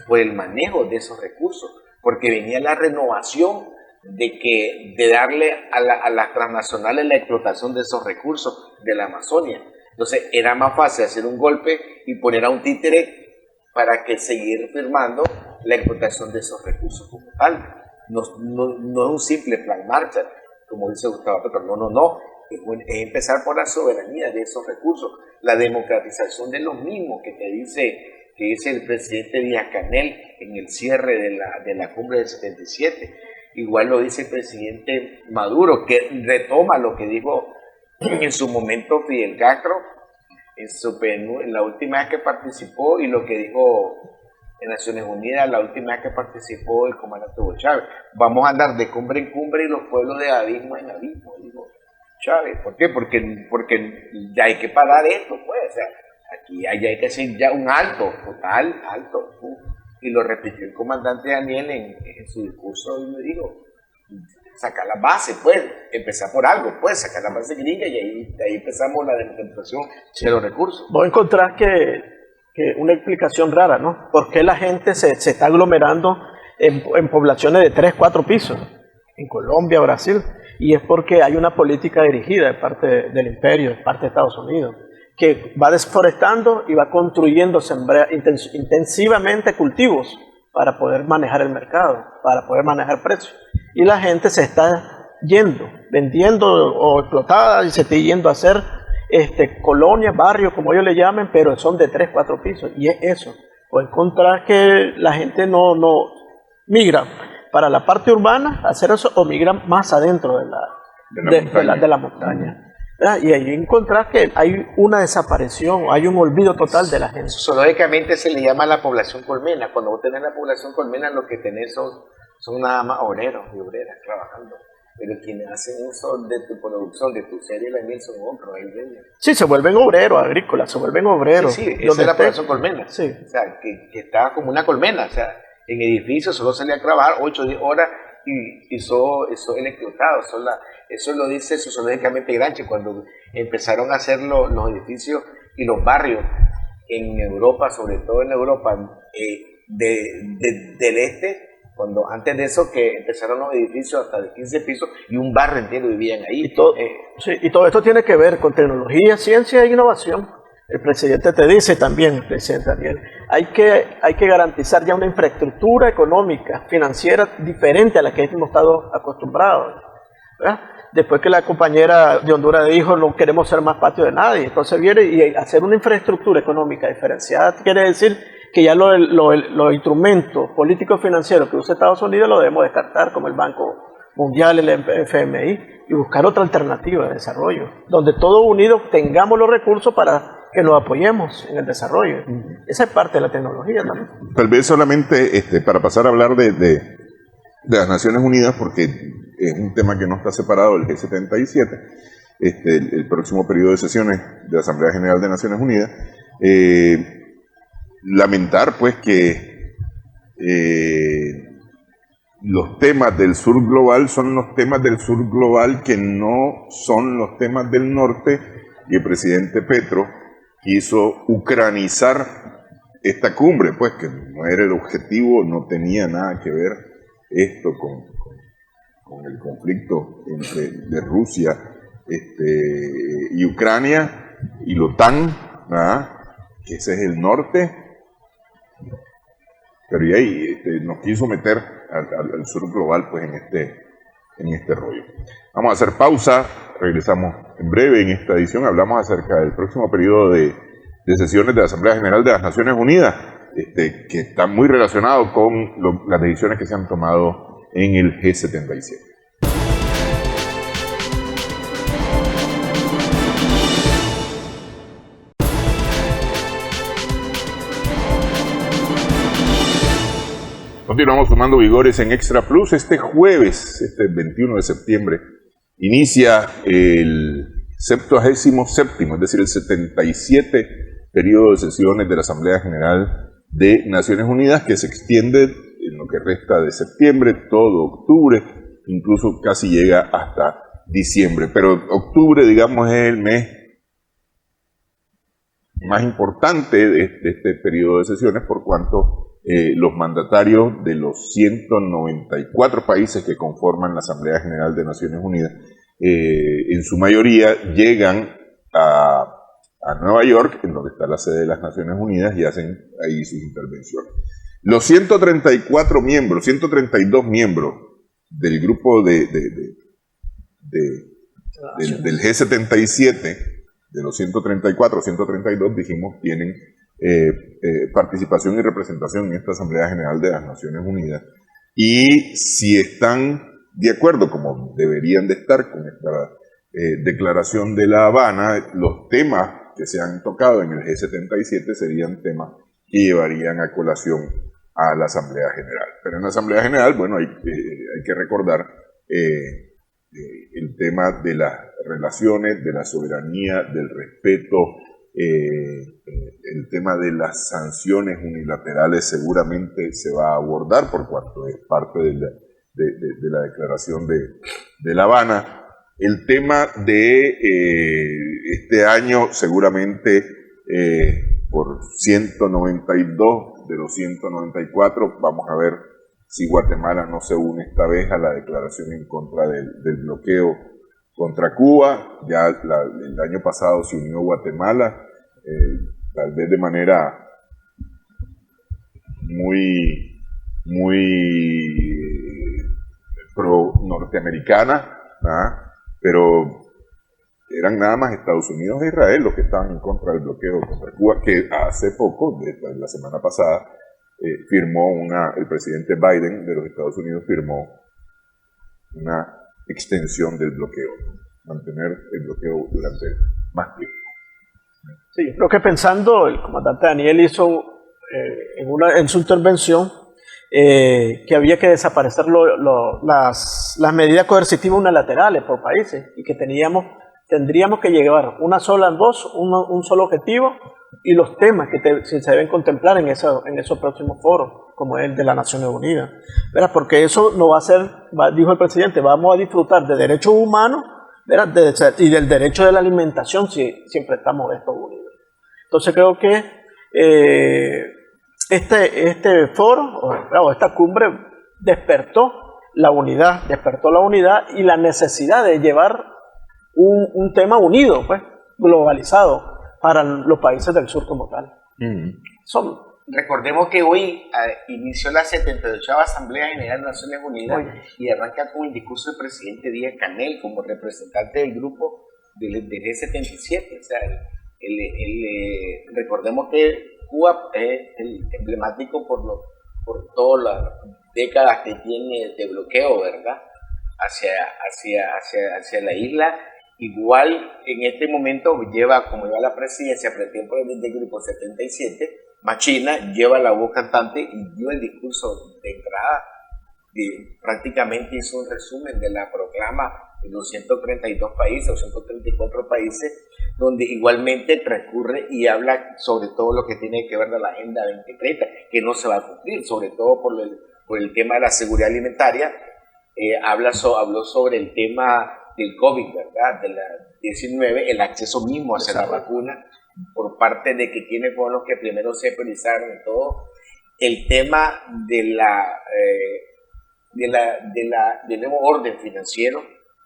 por el manejo de esos recursos, porque venía la renovación de darle a las transnacionales la explotación de esos recursos de la Amazonia. Entonces era más fácil hacer un golpe y poner a un títere para que seguir firmando la explotación de esos recursos como tal. No es un simple plan Marshall, como dice Gustavo Petro, no. Es empezar por la soberanía de esos recursos, la democratización de los mismos que dice el presidente Díaz-Canel en el cierre de la cumbre del 77. Igual lo dice el presidente Maduro, que retoma lo que dijo en su momento Fidel Castro en la última vez que participó, y lo que dijo en Naciones Unidas la última vez que participó el comandante Hugo Chávez. Vamos a andar de cumbre en cumbre y los pueblos de abismo en abismo, digo Chávez. ¿Por qué? Porque ya hay que parar esto, pues. O sea, aquí hay que hacer ya un alto, total, alto. Y lo repitió el comandante Daniel en su discurso, y me dijo, sacar la base, pues, empezar por algo, pues, sacar la base gringa, y ahí empezamos la democratización de los recursos. Vos encontrás que una explicación rara, ¿no? ¿Por qué la gente se está aglomerando en poblaciones de 3, 4 pisos? En Colombia, Brasil. Y es porque hay una política dirigida de parte del imperio, de parte de Estados Unidos, que va desforestando y va construyendo intensivamente cultivos para poder manejar el mercado, para poder manejar precios. Y la gente se está yendo, vendiendo o explotada, y se está yendo a hacer colonias, barrios, como ellos le llamen, pero son de 3, 4 pisos. Y es eso. O encontrar que la gente no migra para la parte urbana, hacer eso, o migra más adentro de la montaña. Y ahí encontrar que hay una desaparición, hay un olvido total de la gente. Sociológicamente se le llama la población colmena. Cuando vos tenés la población colmena, lo que tenés son nada más obreros y obreras trabajando. Pero quienes hacen uso de tu producción, de tu serie de la miel, son otros. Sí, se vuelven obreros agrícolas, se vuelven obreros. Sí, esa es la población colmena. Sí. O sea, que está como una colmena. O sea, en edificios solo salía a trabajar 8 o 10 horas y eso electrocutado. Eso lo dice sociológicamente Gramsci cuando empezaron a hacer los edificios y los barrios en Europa, sobre todo en Europa del este. Cuando antes de eso que empezaron los edificios hasta de 15 pisos y un barrio entero vivían ahí. Y todo esto tiene que ver con tecnología, ciencia e innovación. El presidente te dice también, el presidente Daniel, hay que garantizar ya una infraestructura económica, financiera diferente a la que hemos estado acostumbrados, ¿verdad? Después que la compañera de Honduras dijo no queremos ser más patio de nadie, entonces viene y hacer una infraestructura económica diferenciada quiere decir que ya los instrumentos políticos financieros que usa Estados Unidos lo debemos descartar, como el Banco Mundial, el FMI, y buscar otra alternativa de desarrollo, donde todos unidos tengamos los recursos para que nos apoyemos en el desarrollo. Esa es parte de la tecnología también. Tal vez solamente para pasar a hablar de las Naciones Unidas, porque es un tema que no está separado del G77, el próximo periodo de sesiones de la Asamblea General de Naciones Unidas. Lamentar pues que los temas del sur global son los temas del sur global que no son los temas del norte, y el presidente Petro quiso ucranizar esta cumbre, pues que no era el objetivo, no tenía nada que ver esto con el conflicto de Rusia y Ucrania y la OTAN, que ese es el norte. Pero y ahí nos quiso meter al sur global pues en este rollo. Vamos a hacer pausa, regresamos en breve en esta edición, hablamos acerca del próximo periodo de sesiones de la Asamblea General de las Naciones Unidas, que está muy relacionado con las decisiones que se han tomado en el G77. Continuamos sumando vigores en Extra Plus. Este jueves, este 21 de septiembre, inicia el 77º, es decir, el 77 periodo de sesiones de la Asamblea General de Naciones Unidas, que se extiende en lo que resta de septiembre, todo octubre, incluso casi llega hasta diciembre. Pero octubre, digamos, es el mes más importante de este periodo de sesiones, por cuanto los mandatarios de los 194 países que conforman la Asamblea General de Naciones Unidas, en su mayoría llegan a Nueva York, en donde está la sede de las Naciones Unidas, y hacen ahí sus intervenciones. Los 134 miembros, 132 miembros del grupo del G77, de los 134, 132, dijimos, tienen participación y representación en esta Asamblea General de las Naciones Unidas, y si están de acuerdo, como deberían de estar con esta declaración de La Habana, los temas que se han tocado en el G77 serían temas que llevarían a colación a la Asamblea General. Pero en la Asamblea General, bueno, hay que recordar el tema de las relaciones, de la soberanía, del respeto, el tema de las sanciones unilaterales seguramente se va a abordar por cuanto es parte de la declaración de La Habana. El tema de este año seguramente por 192 de los 194 vamos a ver si Guatemala no se une esta vez a la declaración en contra del bloqueo contra Cuba. Ya el año pasado se unió Guatemala, tal vez de manera muy pro norteamericana, pero eran nada más Estados Unidos e Israel los que estaban en contra del bloqueo contra Cuba, que hace poco, la semana pasada, el presidente Biden de los Estados Unidos firmó una extensión del bloqueo, mantener el bloqueo durante más tiempo. Sí, lo que pensando, el comandante Daniel hizo en su intervención que había que desaparecer las medidas coercitivas unilaterales por países y que tendríamos que llevar una sola voz, un solo objetivo y los temas que se deben contemplar en esos próximos foros, como el de las Naciones Unidas. ¿Verdad? Porque eso no va a ser, dijo el presidente, vamos a disfrutar de derechos humanos, ¿verdad? Y del derecho de la alimentación si siempre estamos estos unidos. Entonces creo que este foro, o esta cumbre, despertó la unidad y la necesidad de llevar un tema unido, pues, globalizado, para los países del sur como tal. Recordemos que hoy inició la 78ª Asamblea General de Naciones Unidas y arranca con el discurso del presidente Díaz-Canel como representante del grupo del G77. O sea, recordemos que Cuba es emblemático por todas las décadas que tiene de bloqueo, ¿verdad? Hacia la isla. Igual en este momento como lleva la presidencia, pretende por el grupo 77, Machina lleva la voz cantante y dio el discurso de entrada, prácticamente hizo un resumen de la proclama de los 132 países o 134 países, donde igualmente transcurre y habla sobre todo lo que tiene que ver de la Agenda 2030, que no se va a cumplir, sobre todo por el tema de la seguridad alimentaria. Habló sobre el tema del COVID, ¿verdad? De la 19, el acceso mismo hacia la vacuna por parte de que quienes fueron los que primero se priorizaron y todo. El tema del nuevo orden financiero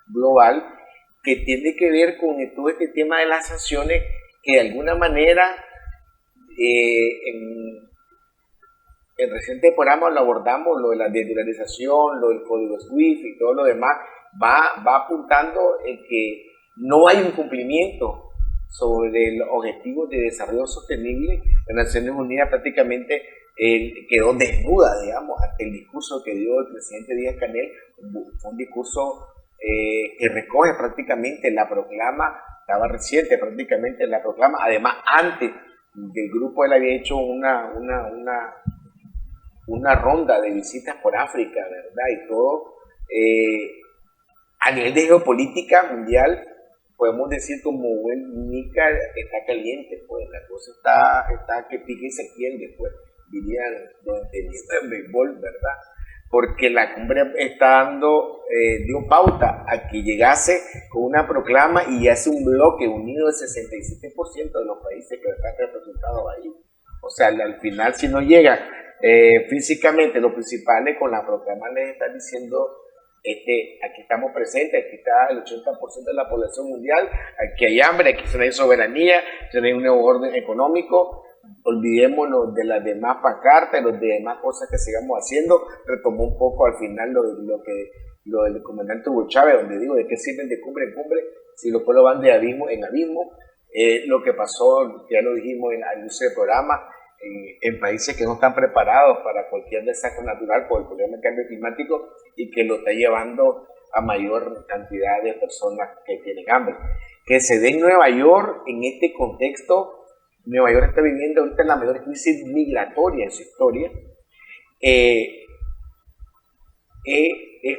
global que tiene que ver con todo este tema de las sanciones que de alguna manera el reciente programa lo abordamos, lo de la desdolarización, lo del código SWIFT y todo lo demás, va apuntando en que no hay un cumplimiento sobre los objetivos de desarrollo sostenible. Las Naciones Unidas prácticamente quedó desnuda, digamos, ante el discurso que dio el presidente Díaz-Canel. Fue un discurso que recoge prácticamente la proclama, estaba reciente prácticamente la proclama, además antes del grupo él había hecho una ronda de visitas por África, ¿verdad? Y todo, a nivel de geopolítica mundial, podemos decir como el Nica está caliente, pues la cosa está que pique y se quiere, pues dirían los entendidos en béisbol, ¿verdad? Porque la cumbre está dio pauta a que llegase con una proclama y hace un bloque unido del 67% de los países que están representados ahí. O sea, al final, si no llega físicamente los principales, con la proclama les están diciendo, aquí estamos presentes, aquí está el 80% de la población mundial, aquí hay hambre, aquí no hay soberanía, no hay un nuevo orden económico. Olvidémonos de las demás pancartas, de las demás cosas que sigamos haciendo. Retomó un poco al final lo del comandante Hugo Chávez, donde digo, ¿de qué sirven de cumbre en cumbre si los pueblos van de abismo en abismo? Lo que pasó, ya lo dijimos en el inicio del programa, en países que no están preparados para cualquier desastre natural por el problema del cambio climático y que lo está llevando a mayor cantidad de personas que tienen hambre. Que se dé en Nueva York en este contexto. Nueva York está viviendo ahorita la mayor crisis migratoria en su historia. Es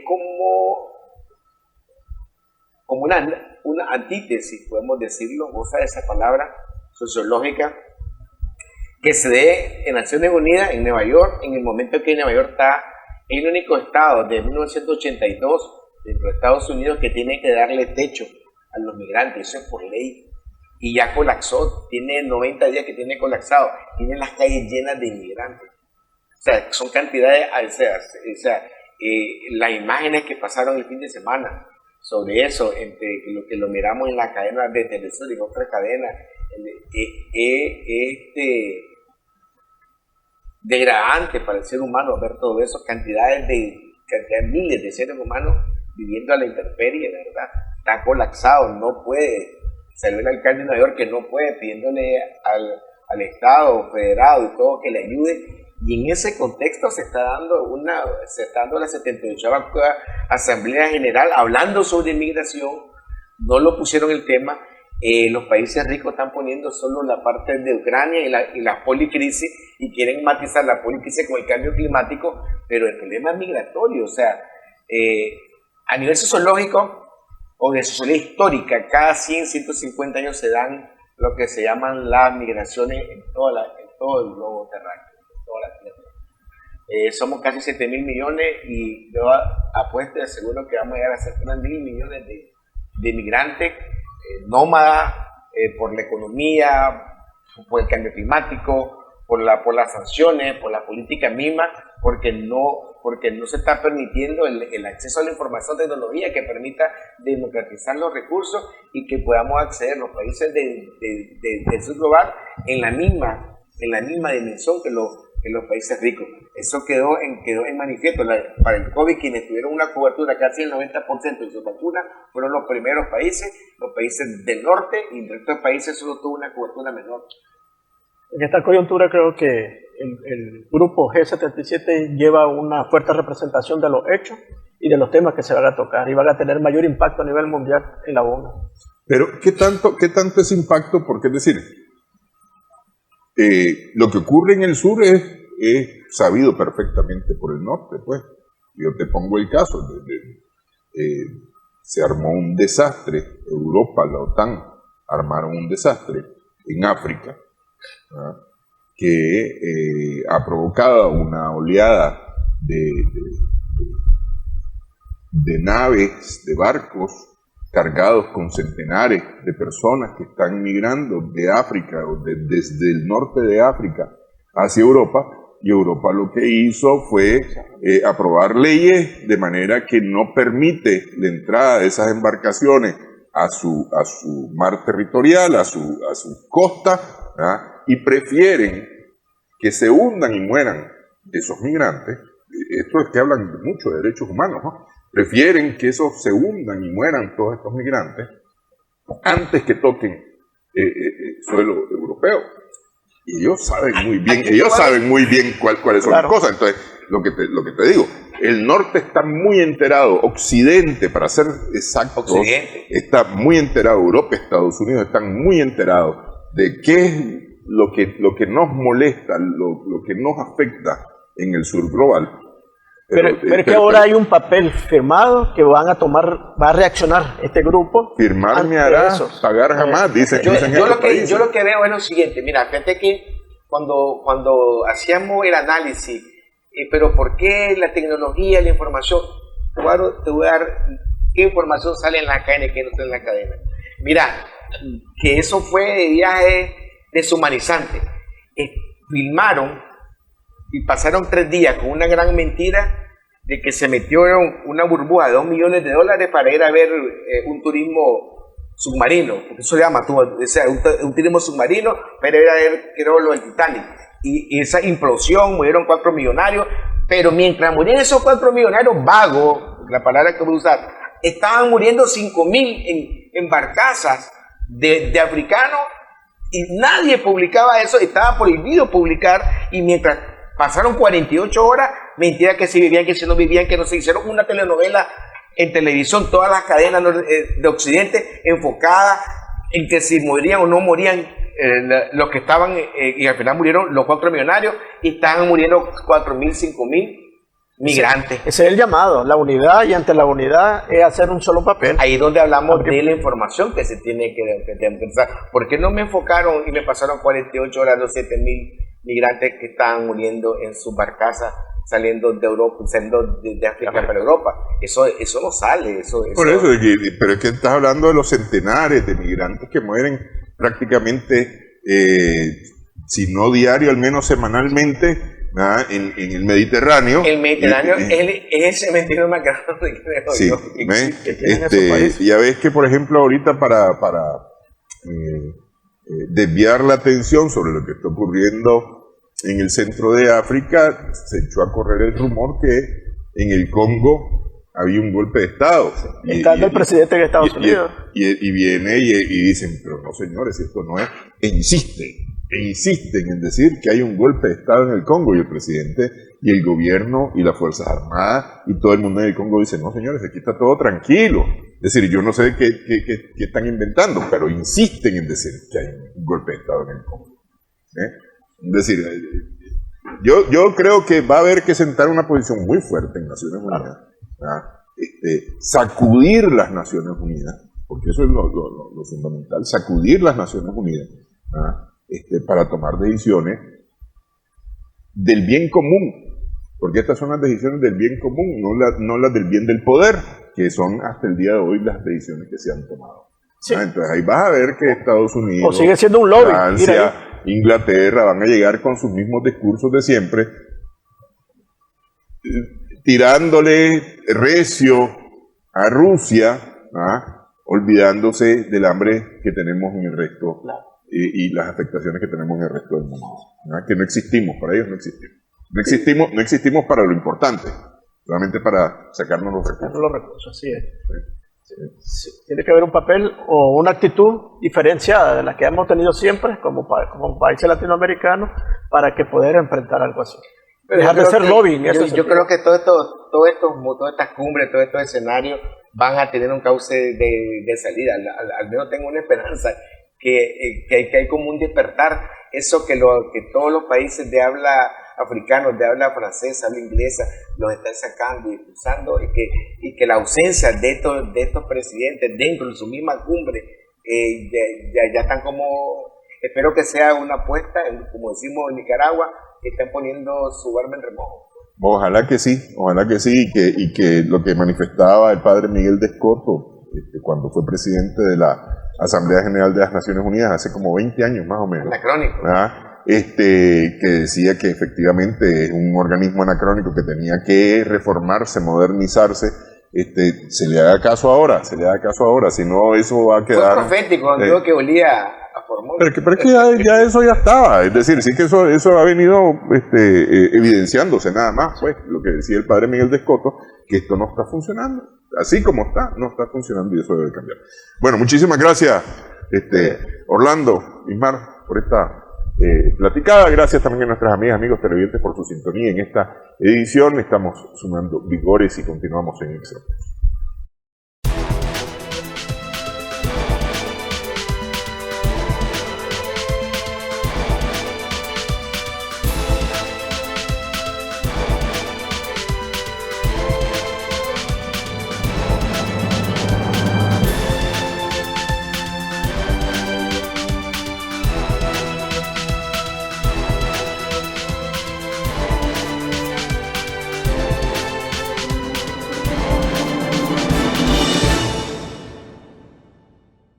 como una antítesis, podemos decirlo, usa esa palabra sociológica, que se dé en Naciones Unidas, en Nueva York, en el momento que Nueva York está el único estado de 1982 dentro de Estados Unidos que tiene que darle techo a los migrantes, eso es por ley. Y ya colapsó, tiene 90 días que tiene colapsado, tiene las calles llenas de inmigrantes. O sea, son cantidades, las imágenes que pasaron el fin de semana sobre eso, entre lo que lo miramos en la cadena de Telesur y en otras cadenas, degradante para el ser humano ver todo eso, cantidades miles de seres humanos viviendo a la intemperie, ¿verdad? Está colapsado, no puede. Salió el alcalde de Nueva York que no puede, pidiéndole al Estado federado y todo que le ayude, y en ese contexto se está dando la 78ª Asamblea General hablando sobre inmigración. No lo pusieron el tema, los países ricos están poniendo solo la parte de Ucrania y la policrisis, y quieren matizar la policrisis con el cambio climático, pero el problema es migratorio. O sea, a nivel sociológico o de sociología histórica, cada 100, 150 años se dan lo que se llaman las migraciones en todo el globo terráqueo, en toda la Tierra. Somos casi 7.000 millones y yo apuesto y aseguro que vamos a llegar a ser 3.000 millones de migrantes nómadas por la economía, por el cambio climático, por las sanciones, por la política misma, porque no se está permitiendo el acceso a la información, tecnología que permita democratizar los recursos y que podamos acceder los países del sur global en la misma dimensión que los países ricos. Eso quedó en manifiesto. Para el COVID, quienes tuvieron una cobertura casi el 90% de su vacuna fueron los primeros países, los países del norte, y el resto de países solo tuvo una cobertura menor. En esta coyuntura creo que el grupo G77 lleva una fuerte representación de los hechos y de los temas que se van a tocar, y van a tener mayor impacto a nivel mundial en la ONU. Pero, ¿qué tanto es impacto? Porque es decir, lo que ocurre en el sur es sabido perfectamente por el norte, pues. Yo te pongo el caso, se armó un desastre, Europa, la OTAN, armaron un desastre en África, ¿verdad?, que ha provocado una oleada de naves, de barcos cargados con centenares de personas que están migrando de África o desde el norte de África hacia Europa, y Europa lo que hizo fue aprobar leyes de manera que no permite la entrada de esas embarcaciones a su mar territorial, a su costa, ¿verdad?, y prefieren que se hundan y mueran esos migrantes, esto es que hablan mucho de derechos humanos, ¿no? Prefieren que esos se hundan y mueran todos estos migrantes antes que toquen suelo europeo. Y ellos saben muy bien cuáles son las cosas. Entonces, lo que te digo, el norte está muy enterado, Occidente, para ser exactos, está muy enterado, Europa, Estados Unidos están muy enterados de qué es lo que nos molesta, lo que nos afecta en el sur global. Pero es que ahora hay un papel firmado que va a reaccionar este grupo. Firmar me hará pagar jamás, dicen yo lo que veo es lo siguiente, mira, fíjate que cuando hacíamos el análisis, pero ¿por qué la tecnología, la información? Te voy a dar qué información sale en la cadena y qué no está en la cadena. Mira, que eso fue de viaje deshumanizante. Filmaron y pasaron 3 días con una gran mentira de que se metió una burbuja de $2 millones para ir a ver un turismo submarino, porque eso se llama, un turismo submarino, para ir a ver, creo, lo del Titanic. Y esa implosión, murieron 4 millonarios, pero mientras morían esos 4 millonarios vagos, la palabra que voy a usar, estaban muriendo 5.000 en barcazas de africanos, y nadie publicaba eso, estaba prohibido publicar, y mientras pasaron 48 horas, mentira que se vivían, que se no vivían, que no se hicieron una telenovela en televisión, todas las cadenas de Occidente enfocadas en que si morían o no morían los que estaban, y al final murieron los 4 millonarios, y estaban muriendo 4.000, 5.000 migrantes. Ese es el llamado, la unidad, y ante la unidad es hacer un solo papel. Ahí es donde hablamos de la información que se tiene que empezar. ¿Por qué no me enfocaron y me pasaron 48 horas los 7.000 migrantes que estaban muriendo en sus barcazas saliendo de Europa, saliendo de África para Europa? Eso no sale. Por eso, pero es que estás hablando de los centenares de migrantes que mueren prácticamente, si no diario, al menos semanalmente, en el Mediterráneo. El Mediterráneo es el cementerio más grande que veo sí, yo. Ya ves que, por ejemplo, ahorita para desviar la atención sobre lo que está ocurriendo en el centro de África, se echó a correr el rumor que en el Congo había un golpe de Estado. Está el presidente de Estados Unidos. Y viene y dicen, pero no señores, esto no es. E insisten en decir que hay un golpe de Estado en el Congo, y el presidente y el gobierno y las Fuerzas Armadas y todo el mundo en el Congo dicen, no señores, aquí está todo tranquilo. Es decir, yo no sé qué están inventando, pero insisten en decir que hay un golpe de Estado en el Congo. Es decir, yo creo que va a haber que sentar una posición muy fuerte en Naciones Unidas, sacudir las Naciones Unidas, porque eso es lo fundamental, sacudir las Naciones Unidas, para tomar decisiones del bien común, porque estas son las decisiones del bien común, no las del bien del poder, que son hasta el día de hoy las decisiones que se han tomado. Sí. Entonces ahí vas a ver que Estados Unidos, o sigue siendo un lobby, Francia, Inglaterra van a llegar con sus mismos discursos de siempre, tirándole recio a Rusia, olvidándose del hambre que tenemos en el resto, claro, y las afectaciones que tenemos en el resto del mundo, que no existimos, para ellos no existimos. No existimos para lo importante, solamente para sacarnos los recursos. Así es. Sí. Tiene que haber un papel o una actitud diferenciada de la que hemos tenido siempre como países latinoamericanos para que poder enfrentar algo así. Dejar de ser lobbying. Yo creo que todas estas cumbres, todos estos escenarios van a tener un cauce de salida. Al menos tengo una esperanza que hay como un despertar. Eso que todos los países de habla africanos, de habla francesa, habla inglesa, los están sacando y expulsando, y que la ausencia de estos presidentes dentro de su misma cumbre ya están como, espero que sea una apuesta, como decimos en Nicaragua, que están poniendo su arma en remojo. Ojalá que sí, y que lo que manifestaba el padre Miguel de Escoto cuando fue presidente de la Asamblea General de las Naciones Unidas hace como 20 años más o menos. Anacrónico. Que decía que efectivamente es un organismo anacrónico que tenía que reformarse, modernizarse. Se le haga caso ahora, si no eso va a quedar... Fue profético, cuando digo que olía a fórmula. Pero es que ya eso ya estaba, es decir, sí que eso ha venido evidenciándose nada más, pues, lo que decía el padre Miguel de Escoto, que esto no está funcionando, así como está, no está funcionando y eso debe cambiar. Bueno, muchísimas gracias, Orlando, Ismar, por esta platicada. Gracias también a nuestras amigas, amigos televidentes por su sintonía en esta edición. Estamos sumando vigores y continuamos en Extra.